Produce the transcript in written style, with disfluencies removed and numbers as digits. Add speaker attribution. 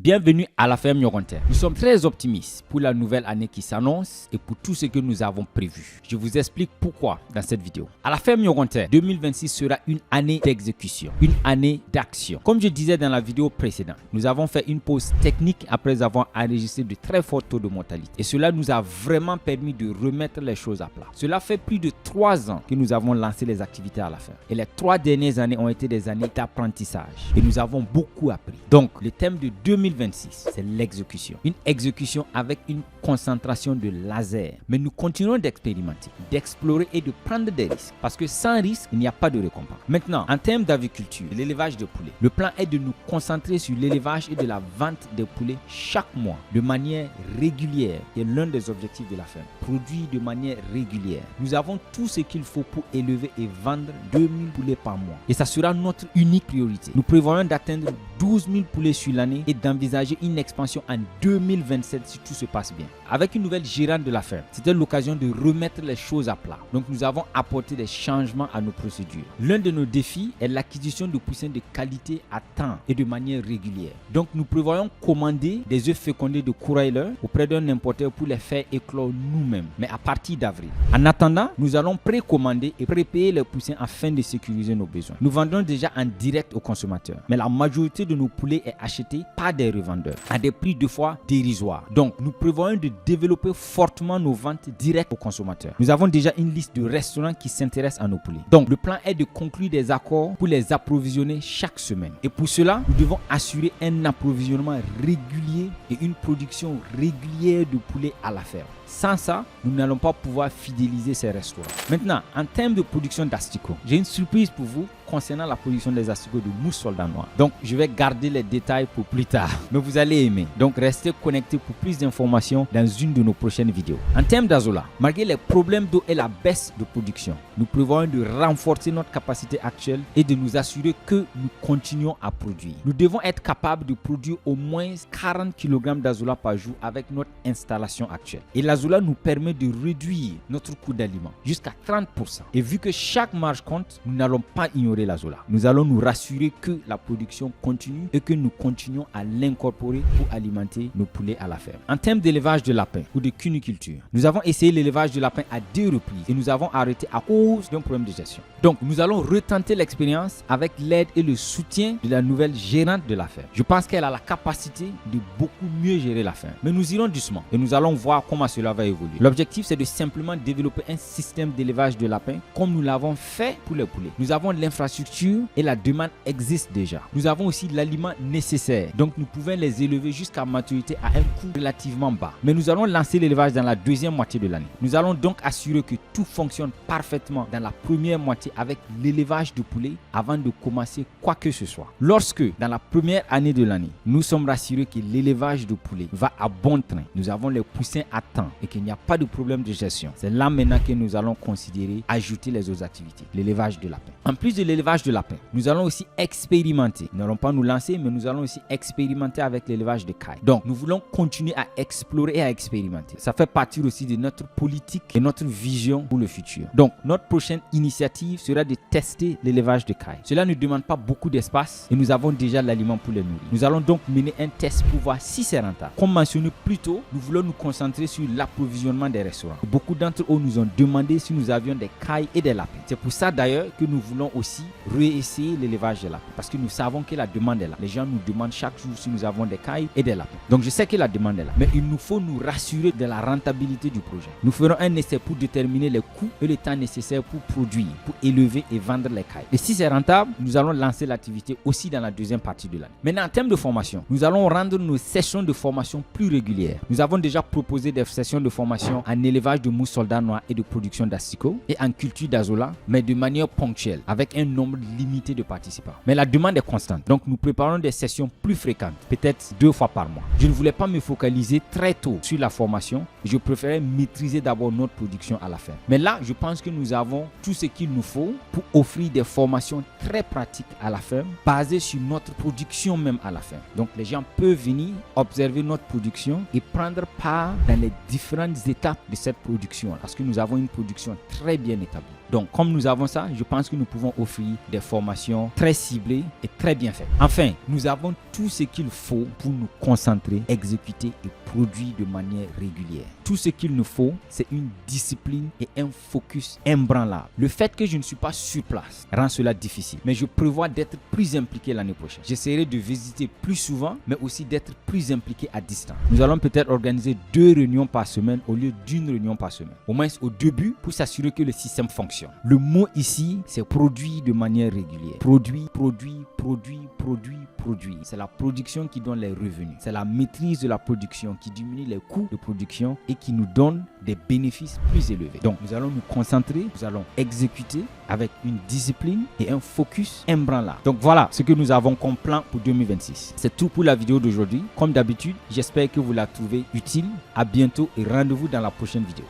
Speaker 1: Bienvenue à la ferme Nyoronter. Nous sommes très optimistes pour la nouvelle année qui s'annonce et pour tout ce que nous avons prévu. Je vous explique pourquoi dans cette vidéo. À la ferme Nyoronter, 2026 sera une année d'exécution, une année d'action. Comme je disais dans la vidéo précédente, nous avons fait une pause technique après avoir enregistré de très forts taux de mortalité. Et cela nous a vraiment permis de remettre les choses à plat. Cela fait plus de 3 ans que nous avons lancé les activités à la ferme. Et les 3 dernières années ont été des années d'apprentissage. Et nous avons beaucoup appris. Donc, le thème de 2026, c'est l'exécution. Une exécution avec une concentration de laser. Mais nous continuons d'expérimenter, d'explorer et de prendre des risques. Parce que sans risque, il n'y a pas de récompense. Maintenant, en termes d'aviculture, l'élevage de poulets, le plan est de nous concentrer sur l'élevage et de la vente des poulets chaque mois, de manière régulière. C'est l'un des objectifs de la ferme. Produire de manière régulière. Nous avons tout ce qu'il faut pour élever et vendre 2000 poulets par mois. Et ça sera notre unique priorité. Nous prévoyons d'atteindre 12 000 poulets sur l'année et d'envisager une expansion en 2027 si tout se passe bien. Avec une nouvelle gérante de la ferme, c'était l'occasion de remettre les choses à plat. Donc nous avons apporté des changements à nos procédures. L'un de nos défis est l'acquisition de poussins de qualité à temps et de manière régulière. Donc nous prévoyons commander des œufs fécondés de Courailer auprès d'un importeur pour les faire éclore nous-mêmes, mais à partir d'avril. En attendant, nous allons précommander et prépayer les poussins afin de sécuriser nos besoins. Nous vendons déjà en direct aux consommateurs, mais la majorité de nos poulets est achetée par des revendeurs à des prix 2 fois dérisoires. Donc nous prévoyons de développer fortement nos ventes directes aux consommateurs. Nous avons déjà une liste de restaurants qui s'intéressent à nos poulets. Donc le plan est de conclure des accords pour les approvisionner chaque semaine. Et pour cela, nous devons assurer un approvisionnement régulier et une production régulière de poulets à la ferme. Sans ça, nous n'allons pas pouvoir fidéliser ces restaurants. Maintenant, en termes de production d'asticots, j'ai une surprise pour vous concernant la production des asticots de mousse soldat noir. Donc, je vais garder les détails pour plus tard, mais vous allez aimer. Donc, restez connectés pour plus d'informations dans une de nos prochaines vidéos. En termes d'azola, malgré les problèmes d'eau et la baisse de production, nous prévoyons de renforcer notre capacité actuelle et de nous assurer que nous continuons à produire. Nous devons être capables de produire au moins 40 kg d'azola par jour avec notre installation actuelle. Et l'azola nous permet de réduire notre coût d'aliment jusqu'à 30%. Et vu que chaque marge compte, nous n'allons pas ignorer l'azola. Nous allons nous rassurer que la production continue et que nous continuons à l'incorporer pour alimenter nos poulets à la ferme. En termes d'élevage de lapins ou de cuniculture, nous avons essayé l'élevage de lapins à 2 reprises et nous avons arrêté à cause d'un problème de gestion. Donc, nous allons retenter l'expérience avec l'aide et le soutien de la nouvelle gérante de la ferme. Je pense qu'elle a la capacité de beaucoup mieux gérer la ferme. Mais nous irons doucement et nous allons voir comment cela va évoluer. L'objectif, c'est de simplement développer un système d'élevage de lapins comme nous l'avons fait pour les poulets. Nous avons l'infrastructure et la demande existe déjà. Nous avons aussi l'aliment nécessaire. Donc, nous pouvons les élever jusqu'à maturité à un coût relativement bas. Mais nous allons lancer l'élevage dans la deuxième moitié de l'année. Nous allons donc assurer que tout fonctionne parfaitement dans la première moitié avec l'élevage de poulets avant de commencer quoi que ce soit. Lorsque, dans la première année de l'année, nous sommes rassurés que l'élevage de poulets va à bon train, nous avons les poussins à temps et qu'il n'y a pas de problème de gestion, c'est là maintenant que nous allons considérer ajouter les autres activités, l'élevage de lapins. En plus de l'élevage de lapins, nous allons aussi expérimenter. Nous n'allons pas nous lancer, mais nous allons aussi expérimenter avec l'élevage de cailles. Donc, nous voulons continuer à explorer et à expérimenter. Ça fait partie aussi de notre politique et notre vision pour le futur. Donc, notre prochaine initiative sera de tester l'élevage de cailles. Cela ne demande pas beaucoup d'espace et nous avons déjà l'aliment pour les nourrir. Nous allons donc mener un test pour voir si c'est rentable. Comme mentionné plus tôt, nous voulons nous concentrer sur l'approvisionnement des restaurants. Beaucoup d'entre eux nous ont demandé si nous avions des cailles et des lapins. C'est pour ça d'ailleurs que nous voulons aussi réessayer l'élevage des lapins parce que nous savons que la demande est là. Les gens nous demandent chaque jour si nous avons des cailles et des lapins. Donc je sais que la demande est là, mais il nous faut nous rassurer de la rentabilité du projet. Nous ferons un essai pour déterminer les coûts et le temps nécessaire pour produire, pour élever et vendre les cailles. Et si c'est rentable, nous allons lancer l'activité aussi dans la deuxième partie de l'année. Maintenant, en termes de formation, nous allons rendre nos sessions de formation plus régulières. Nous avons déjà proposé des sessions de formation en élevage de mousse soldat noir et de production d'asticots et en culture d'azola, mais de manière ponctuelle, avec un nombre limité de participants. Mais la demande est constante, donc nous préparons des sessions plus fréquentes, peut-être 2 fois par mois. Je ne voulais pas me focaliser très tôt sur la formation, je préférais maîtriser d'abord notre production à la fin. Mais là, je pense que nous avons tout ce qu'il nous faut pour offrir des formations très pratiques à la ferme, basées sur notre production même à la ferme. Donc les gens peuvent venir observer notre production et prendre part dans les différentes étapes de cette production, parce que nous avons une production très bien établie. Donc, comme nous avons ça, je pense que nous pouvons offrir des formations très ciblées et très bien faites. Enfin, nous avons tout ce qu'il faut pour nous concentrer, exécuter et produire de manière régulière. Tout ce qu'il nous faut, c'est une discipline et un focus imbranlable. Le fait que je ne suis pas sur place rend cela difficile, mais je prévois d'être plus impliqué l'année prochaine. J'essaierai de visiter plus souvent, mais aussi d'être plus impliqué à distance. Nous allons peut-être organiser 2 réunions par semaine au lieu d'une réunion par semaine. Au moins au début, pour s'assurer que le système fonctionne. Le mot ici, c'est produire de manière régulière. Produire. C'est la production qui donne les revenus. C'est la maîtrise de la production qui diminue les coûts de production et qui nous donne des bénéfices plus élevés. Donc, nous allons nous concentrer, nous allons exécuter avec une discipline et un focus imbranlable. Donc, voilà ce que nous avons comme plan pour 2026. C'est tout pour la vidéo d'aujourd'hui. Comme d'habitude, j'espère que vous la trouvez utile. À bientôt et rendez-vous dans la prochaine vidéo.